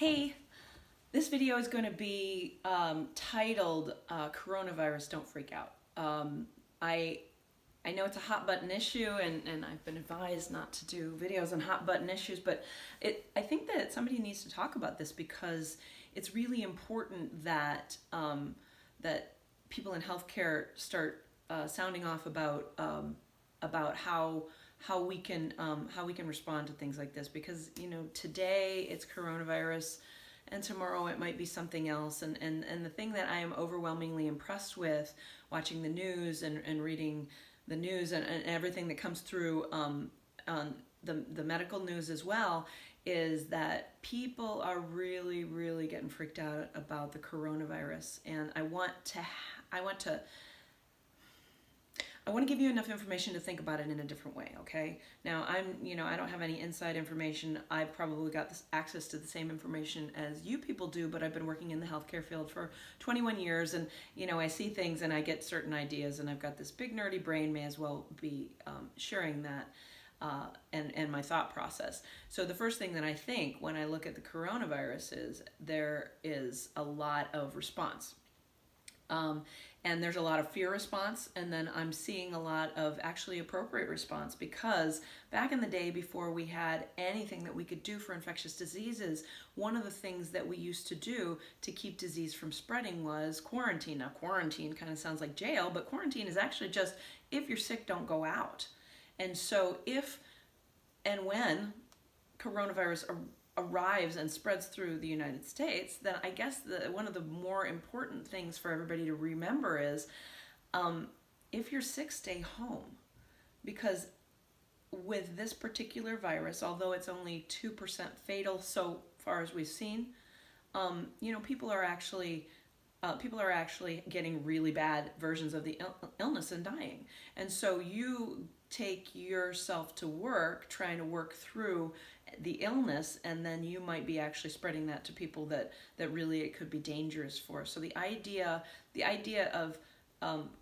Hey, this video is going to be titled Coronavirus Don't Freak Out. I I know it's a hot button issue, and I've been advised not to do videos on hot button issues, but I think that somebody needs to talk about this because it's really important that that people in healthcare start sounding off about how we can respond to things like this, because today it's coronavirus and tomorrow it might be something else, and the thing that I am overwhelmingly impressed with watching the news and reading the news and everything that comes through on the medical news as well, is that people are really getting freaked out about the coronavirus. And I want to give you enough information to think about it in a different way, okay? Now, I don't have any inside information. I've probably got this access to the same information as you people do, but I've been working in the healthcare field for 21 years, and, I see things and I get certain ideas, and I've got this big nerdy brain, may as well be sharing that and my thought process. So the first thing that I think when I look at the coronavirus is there is a lot of response. And there's a lot of fear response, and then I'm seeing a lot of actually appropriate response, because back in the day, before we had anything that we could do for infectious diseases, one of the things that we used to do to keep disease from spreading was quarantine. Now, quarantine kind of sounds like jail, but quarantine is actually just, if you're sick, don't go out. And so if and when coronavirus arrives and spreads through the United States, then I guess one of the more important things for everybody to remember is, if you're sick, stay home. Because with this particular virus, although it's only 2% fatal so far as we've seen, people are actually getting really bad versions of the illness and dying. And so you take yourself to work trying to work through the illness, and then you might be actually spreading that to people that really it could be dangerous for. So the idea of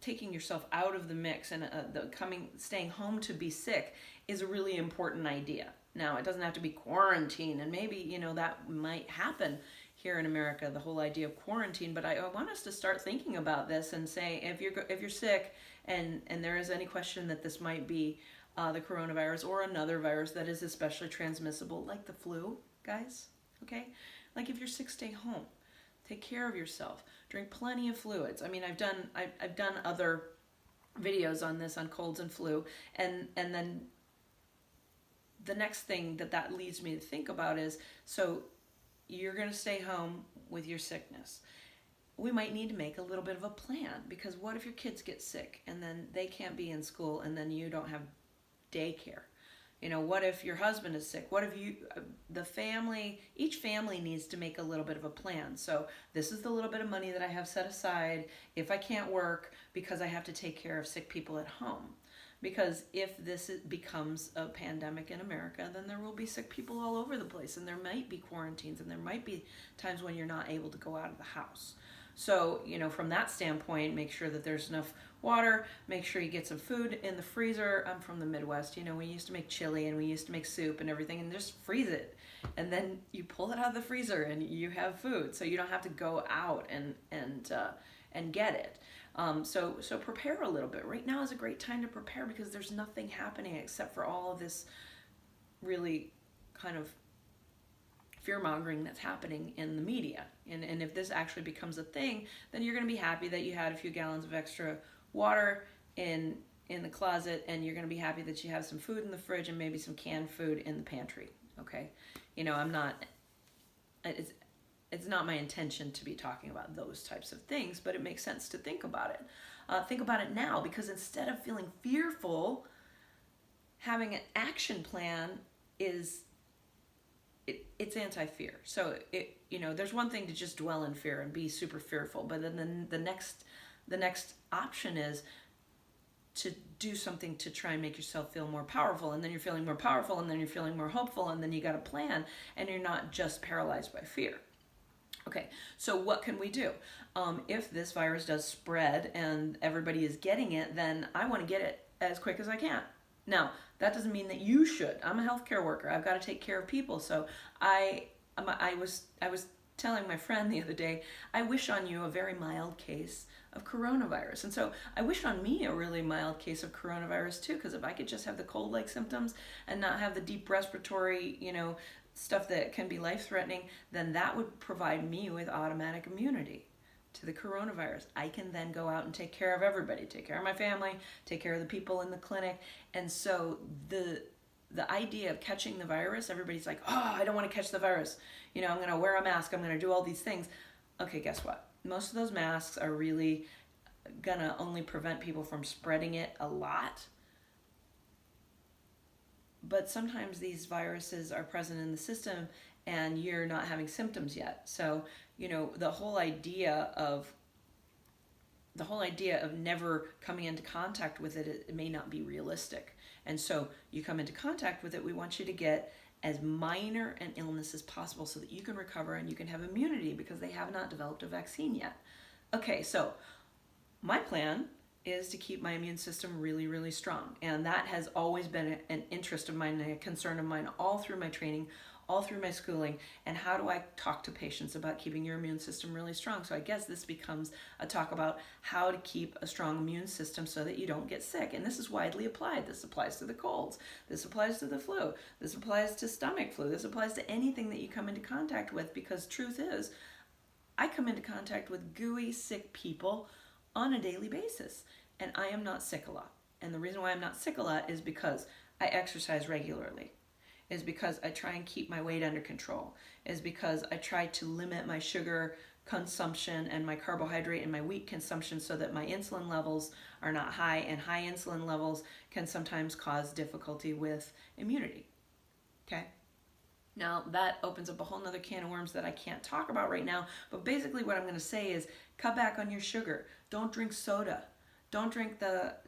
taking yourself out of the mix and staying home to be sick is a really important idea. Now, it doesn't have to be quarantine, and maybe that might happen here in America, the whole idea of quarantine. But I want us to start thinking about this and say, if you're sick and there is any question that this might be the coronavirus or another virus that is especially transmissible, like the flu, guys, okay? Like, if you're sick, stay home. Take care of yourself. Drink plenty of fluids. I mean, I've done other videos on this, on colds and flu, and then the next thing that leads me to think about is, so you're going to stay home with your sickness. We might need to make a little bit of a plan, because what if your kids get sick and then they can't be in school, and then you don't have daycare? What if your husband is sick? What if each family needs to make a little bit of a plan. So this is the little bit of money that I have set aside if I can't work, because I have to take care of sick people at home. Because if this becomes a pandemic in America, then there will be sick people all over the place, and there might be quarantines, and there might be times when you're not able to go out of the house. So, from that standpoint, make sure that there's enough water, make sure you get some food in the freezer. I'm from the Midwest, we used to make chili and we used to make soup and everything, and just freeze it. And then you pull it out of the freezer and you have food, so you don't have to go out and get it. So prepare a little bit. Right now is a great time to prepare, because there's nothing happening except for all of this really kind of fear-mongering that's happening in the media. And if this actually becomes a thing, then you're going to be happy that you had a few gallons of extra water in the closet, and you're going to be happy that you have some food in the fridge and maybe some canned food in the pantry, okay? It's not my intention to be talking about those types of things, but it makes sense to think about it. Think about it now, because instead of feeling fearful, having an action plan it's anti-fear. So there's one thing to just dwell in fear and be super fearful, but then the next option is to do something to try and make yourself feel more powerful, and then you're feeling more powerful, and then you're feeling more hopeful, and then you got a plan, and you're not just paralyzed by fear. Okay, so what can we do? If this virus does spread and everybody is getting it, then I want to get it as quick as I can. Now, that doesn't mean that you should. I'm a healthcare worker. I've got to take care of people. So I I was telling my friend the other day, I wish on you a very mild case of coronavirus. And so I wish on me a really mild case of coronavirus too, because if I could just have the cold-like symptoms and not have the deep respiratory, stuff that can be life-threatening, then that would provide me with automatic immunity to the coronavirus. I can then go out and take care of everybody, take care of my family, take care of the people in the clinic. And so the idea of catching the virus, everybody's like, oh, I don't want to catch the virus. I'm going to wear a mask. I'm going to do all these things. Okay, guess what? Most of those masks are really going to only prevent people from spreading it a lot. But sometimes these viruses are present in the system and you're not having symptoms yet. So, the whole idea of never coming into contact with it may not be realistic. And so you come into contact with it, we want you to get as minor an illness as possible so that you can recover and you can have immunity, because they have not developed a vaccine yet. Okay, so my plan is to keep my immune system really, really strong. And that has always been an interest of mine and a concern of mine all through my training, all through my schooling. And how do I talk to patients about keeping your immune system really strong? So I guess this becomes a talk about how to keep a strong immune system so that you don't get sick. And this is widely applied. This applies to the colds. This applies to the flu. This applies to stomach flu. This applies to anything that you come into contact with, because truth is, I come into contact with gooey, sick people on a daily basis, and I am not sick a lot. And the reason why I'm not sick a lot is because I exercise regularly, is because I try and keep my weight under control, is because I try to limit my sugar consumption and my carbohydrate and my wheat consumption so that my insulin levels are not high, and high insulin levels can sometimes cause difficulty with immunity. Okay? Now, that opens up a whole nother can of worms that I can't talk about right now, but basically what I'm going to say is cut back on your sugar. Don't drink soda. Don't drink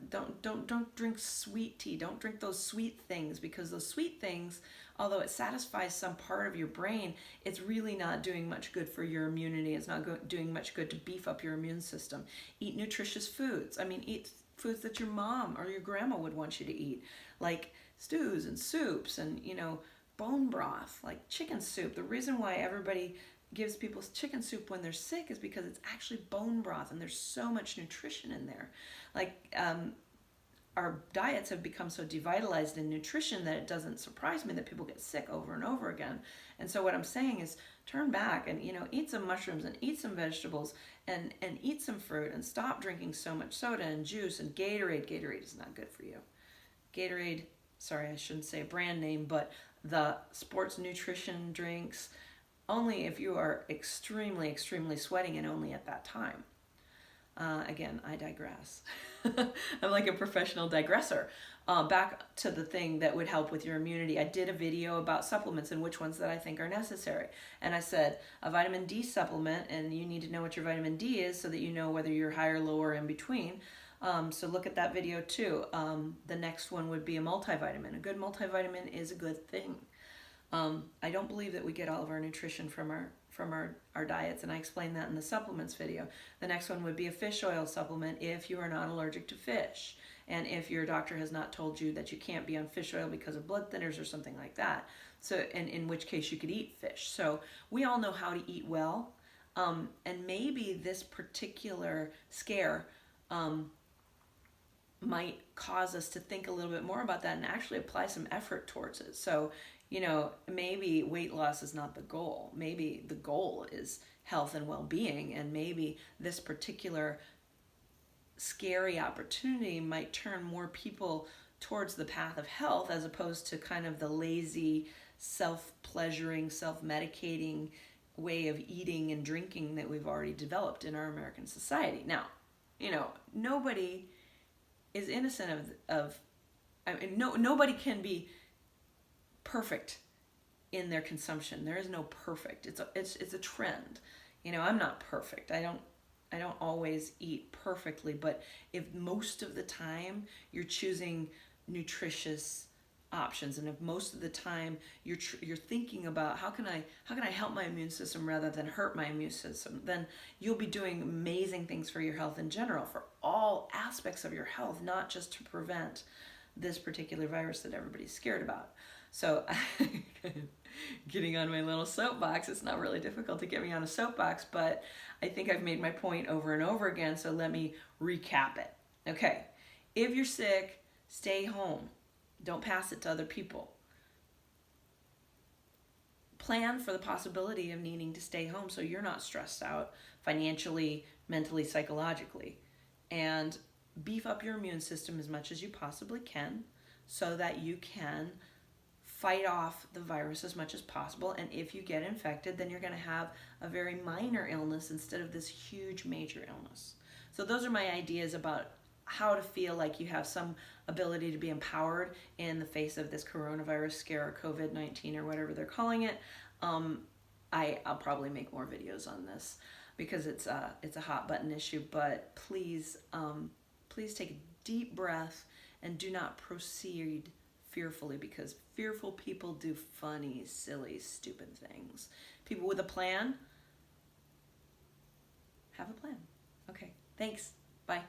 don't drink sweet tea. Don't drink those sweet things, because those sweet things, although it satisfies some part of your brain, it's really not doing much good for your immunity. It's not doing much good to beef up your immune system. Eat nutritious foods. Eat foods that your mom or your grandma would want you to eat, like stews and soups and, bone broth, like chicken soup. The reason why everybody gives people chicken soup when they're sick is because it's actually bone broth and there's so much nutrition in there. Our diets have become so devitalized in nutrition that it doesn't surprise me that people get sick over and over again. And so what I'm saying is turn back and, eat some mushrooms and eat some vegetables and eat some fruit, and stop drinking so much soda and juice and Gatorade. Gatorade is not good for you. Gatorade, sorry, I shouldn't say a brand name, but the sports nutrition drinks, only if you are extremely, extremely sweating, and only at that time. Again, I digress. I'm like a professional digressor. Back to the thing that would help with your immunity. I did a video about supplements and which ones that I think are necessary. And I said a vitamin D supplement, and you need to know what your vitamin D is so that you know whether you're high or low or in between. So look at that video too. The next one would be a multivitamin. A good multivitamin is a good thing. I don't believe that we get all of our nutrition from our diets, and I explained that in the supplements video. The next one would be a fish oil supplement if you are not allergic to fish, and if your doctor has not told you that you can't be on fish oil because of blood thinners or something like that. So, and in which case you could eat fish. So we all know how to eat well, and maybe this particular scare might cause us to think a little bit more about that and actually apply some effort towards it. So, maybe weight loss is not the goal. Maybe the goal is health and well-being, and maybe this particular scary opportunity might turn more people towards the path of health, as opposed to kind of the lazy, self-pleasuring, self-medicating way of eating and drinking that we've already developed in our American society. Now, nobody is innocent nobody can be perfect in their consumption. There is no perfect. It's a trend. I'm not perfect. I don't always eat perfectly, but if most of the time you're choosing nutritious options, and if most of the time you're thinking about how can I help my immune system rather than hurt my immune system, then you'll be doing amazing things for your health in general, for all aspects of your health, not just to prevent this particular virus that everybody's scared about. So getting on my little soapbox. It's not really difficult to get me on a soapbox, but I think I've made my point over and over again, so let me recap it. Okay, if you're sick, stay home. Don't pass it to other people. Plan for the possibility of needing to stay home so you're not stressed out financially, mentally, psychologically. And beef up your immune system as much as you possibly can so that you can fight off the virus as much as possible. And if you get infected, then you're going to have a very minor illness instead of this huge major illness. So those are my ideas about how to feel like you have some ability to be empowered in the face of this coronavirus scare or COVID-19 or whatever they're calling it. I'll probably make more videos on this because it's a hot button issue, but please take a deep breath and do not proceed fearfully, because fearful people do funny, silly, stupid things. People with a plan have a plan. Okay, thanks. Bye.